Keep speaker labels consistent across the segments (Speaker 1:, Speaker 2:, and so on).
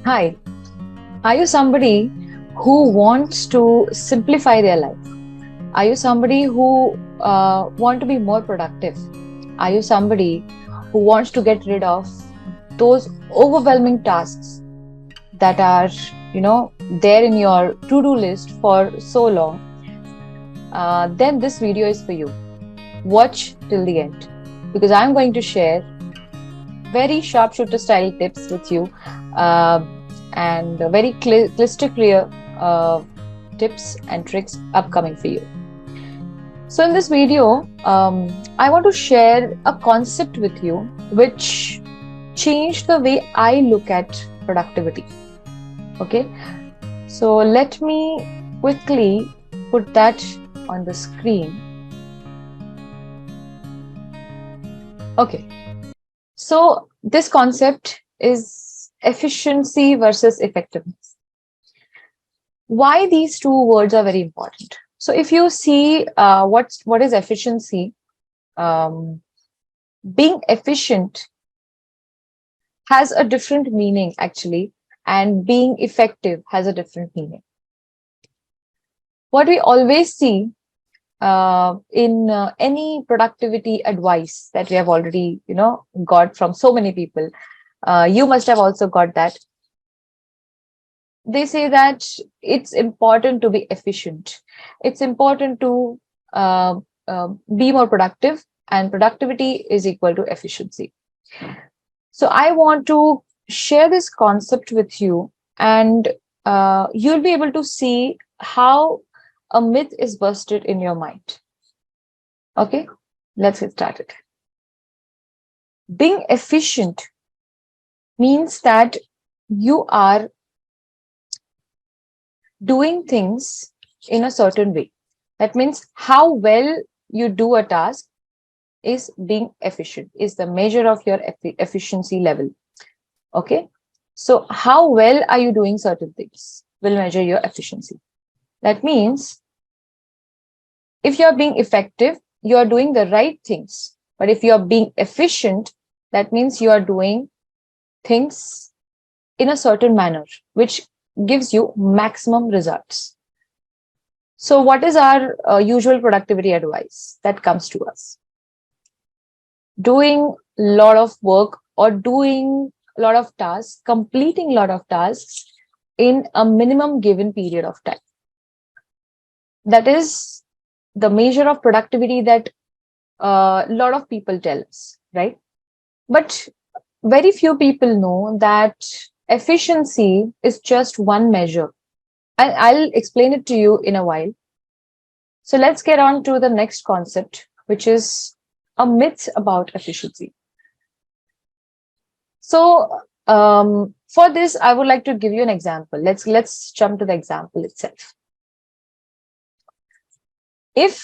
Speaker 1: Hi, are you somebody who wants to simplify their life? Are you somebody who want to be more productive? Are you somebody who wants to get rid of those overwhelming tasks that are, there in your to-do list for so long? Then this video is for you. Watch till the end because I'm going to share very sharpshooter style tips with you, uh, and very crystal clear tips and tricks upcoming for you. So in this video, I want to share a concept with you which changed the way I look at productivity. Okay, so let me quickly put that on the screen. Okay, so this concept is efficiency versus effectiveness. Why these two words are very important? So if you see what is efficiency, um, being efficient has a different meaning actually, and being effective has a different meaning. What we always see in any productivity advice that we have already got from so many people, you must have also got that. They say that it's important to be efficient. It's important to be more productive, and productivity is equal to efficiency. So I want to share this concept with you, and you'll be able to see how a myth is busted in your mind. Okay, let's get started. Being efficient means that you are doing things in a certain way. That means how well you do a task is being efficient, is the measure of your efficiency level. Okay. So how well are you doing certain things will measure your efficiency. That means if you're being effective, you are doing the right things. But if you're being efficient, that means you are doing things in a certain manner, which gives you maximum results. So what is our usual productivity advice that comes to us? Doing a lot of work or doing a lot of tasks, completing a lot of tasks in a minimum given period of time. That is the measure of productivity that a lot of people tell us, right? But very few people know that efficiency is just one measure. And I'll explain it to you in a while. So let's get on to the next concept, which is a myth about efficiency. So for this, I would like to give you an example. Let's jump to the example itself. If,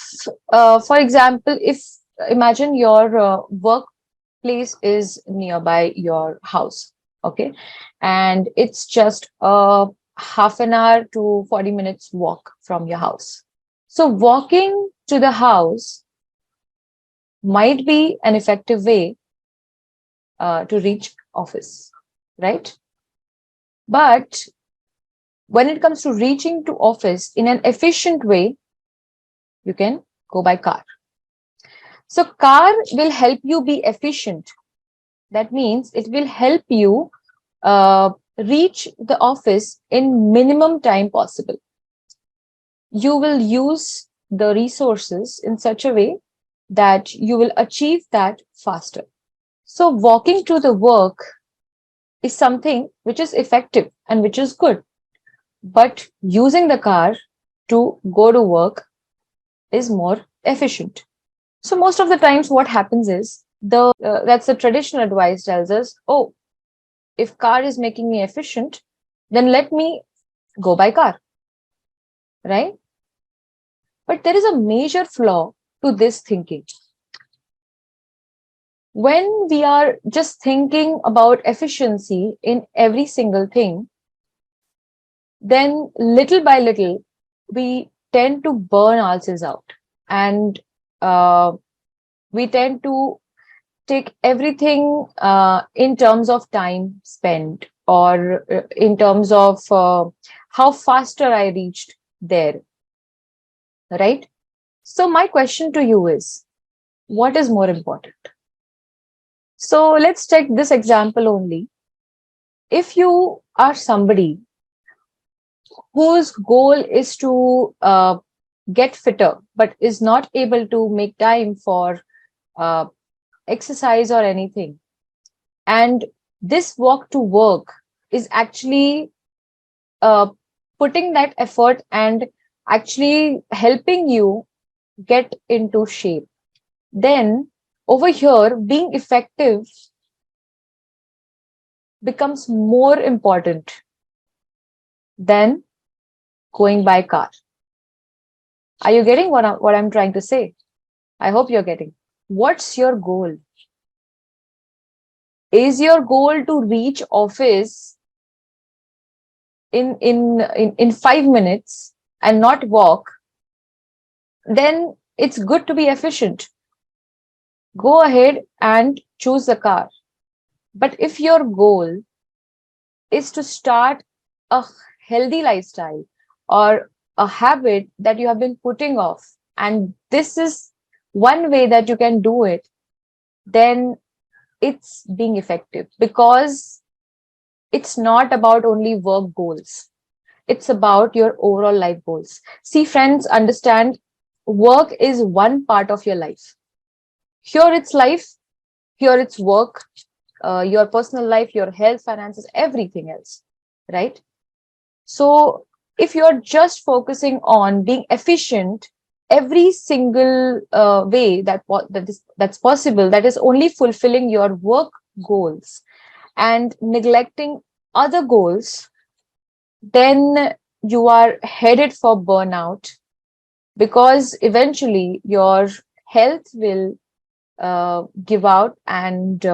Speaker 1: for example, if imagine your workplace is nearby your house, okay, and it's just a half an hour to 40 minutes walk from your house. So walking to the house might be an effective way to reach office, right? But when it comes to reaching to office in an efficient way, you can go by car. So car will help you be efficient. That means it will help you reach the office in minimum time possible. You will use the resources in such a way that you will achieve that faster. So walking to the work is something which is effective and which is good. But using the car to go to work is more efficient. So most of the times what happens is that's the traditional advice tells us, oh, if car is making me efficient, then let me go by car, right? But there is a major flaw to this thinking. When we are just thinking about efficiency in every single thing, then little by little, we tend to burn ourselves out, and we tend to take everything in terms of time spent or in terms of how faster I reached there, right? So my question to you is, what is more important? So let's take this example only. If you are somebody whose goal is to get fitter, but is not able to make time for uh, exercise or anything, and this walk to work is actually uh, putting that effort and actually helping you get into shape, then over here, being effective becomes more important than going by car. Are you getting what I'm trying to say? I hope you're getting. What's your goal? Is your goal to reach office in 5 minutes and not walk? Then it's good to be efficient. Go ahead and choose the car. But if your goal is to start a healthy lifestyle or a habit that you have been putting off, and this is one way that you can do it, then it's being effective, because it's not about only work goals. It's about your overall life goals. See, friends, understand, work is one part of your life. Here it's life, here it's work, your personal life, your health, finances, everything else, right? So if you're just focusing on being efficient, every single way that's possible, that is only fulfilling your work goals and neglecting other goals, then you are headed for burnout, because eventually your health will give out, and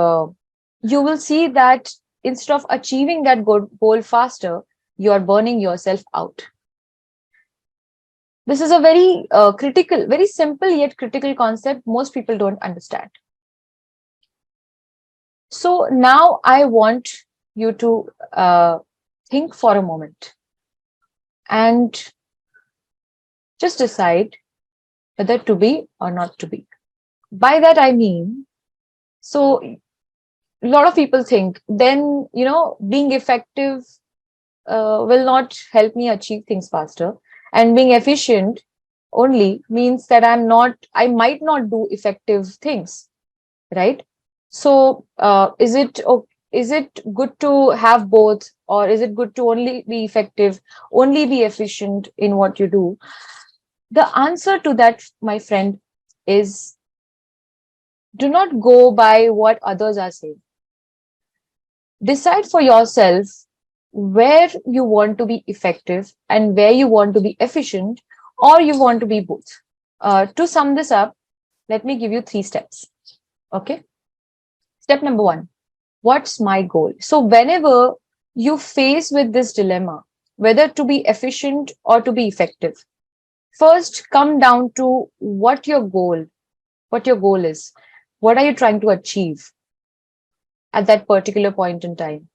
Speaker 1: you will see that instead of achieving that goal faster, you are burning yourself out. This is a very critical, very simple yet critical concept most people don't understand. So now I want you to think for a moment and just decide whether to be or not to be. By that I mean, so a lot of people think, then, being effective will not help me achieve things faster, and being efficient only means that I might not do effective things, right? So is it good to have both, or is it good to only be effective, only be efficient in what you do? The answer to that, my friend, is, do not go by what others are saying. Decide for yourself where you want to be effective and where you want to be efficient, or you want to be both. To sum this up, let me give you 3 steps. Okay. Step number 1, what's my goal? So whenever you face with this dilemma, whether to be efficient or to be effective, first come down to what your goal is. What are you trying to achieve at that particular point in time?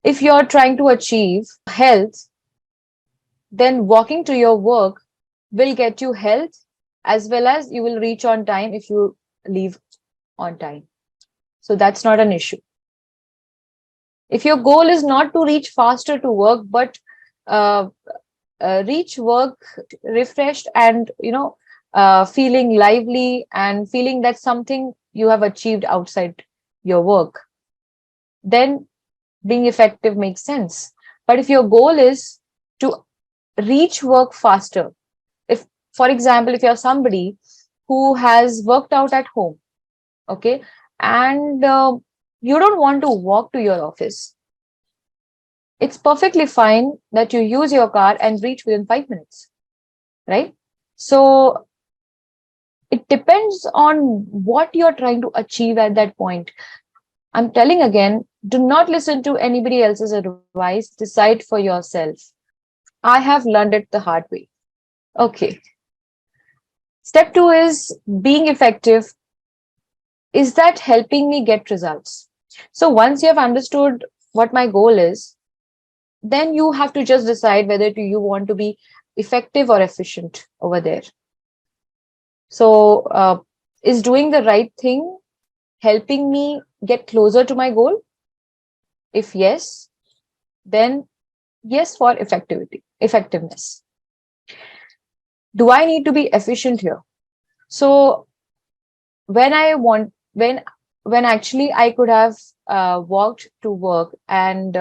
Speaker 1: If you're trying to achieve health, then walking to your work will get you health, as well as you will reach on time if you leave on time. So that's not an issue. If your goal is not to reach faster to work, but uh, reach work refreshed and, feeling lively and feeling that something you have achieved outside your work, then being effective makes sense. But if your goal is to reach work faster, if, for example, if you're somebody who has worked out at home, okay, and you don't want to walk to your office, it's perfectly fine that you use your car and reach within 5 minutes, right? So it depends on what you're trying to achieve at that point. I'm telling again, do not listen to anybody else's advice. Decide for yourself. I have learned it the hard way. Okay. Step 2 is being effective. Is that helping me get results? So once you have understood what my goal is, then you have to just decide whether do you want to be effective or efficient over there. So, is doing the right thing helping me get closer to my goal? If yes, then yes for effectiveness. Do I need to be efficient here? So when I want, when actually I could have walked to work and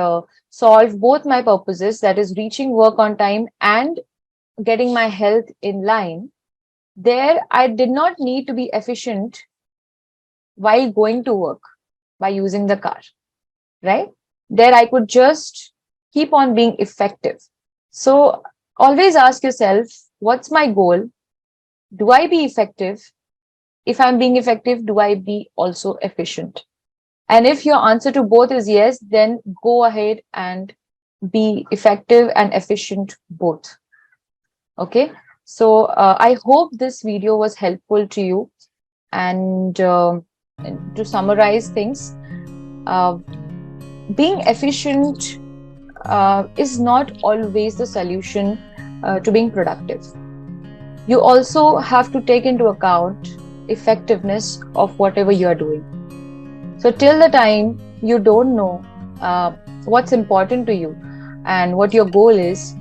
Speaker 1: solved both my purposes, that is reaching work on time and getting my health in line, there I did not need to be efficient while going to work by using the car, right? There I could just keep on being effective. So always ask yourself, what's my goal? Do I be effective? If I'm being effective, do I be also efficient? And if your answer to both is yes, then go ahead and be effective and efficient both. Okay. So I hope this video was helpful to you. And to summarize things, uh, being efficient is not always the solution to being productive. You also have to take into account effectiveness of whatever you are doing. So till the time you don't know what's important to you and what your goal is,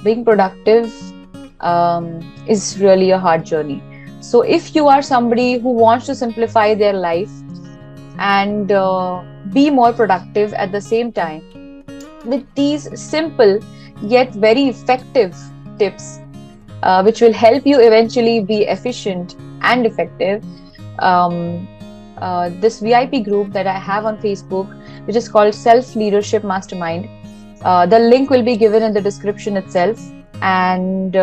Speaker 1: being productive is really a hard journey. So if you are somebody who wants to simplify their life and be more productive at the same time, with these simple yet very effective tips, which will help you eventually be efficient and effective, um, this VIP group that I have on Facebook, which is called Self Leadership Mastermind. The link will be given in the description itself. And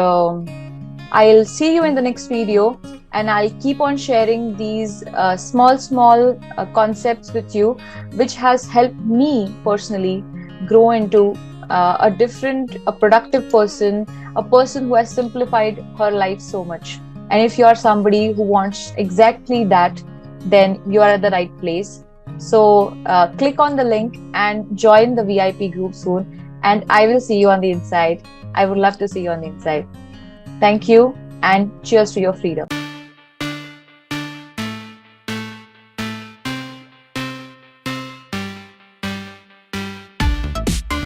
Speaker 1: I'll see you in the next video. And I'll keep on sharing these small concepts with you, which has helped me personally grow into a productive person, a person who has simplified her life so much. And if you are somebody who wants exactly that, then you are at the right place. So click on the link and join the VIP group soon. And I will see you on the inside. I would love to see you on the inside. Thank you and cheers to your freedom.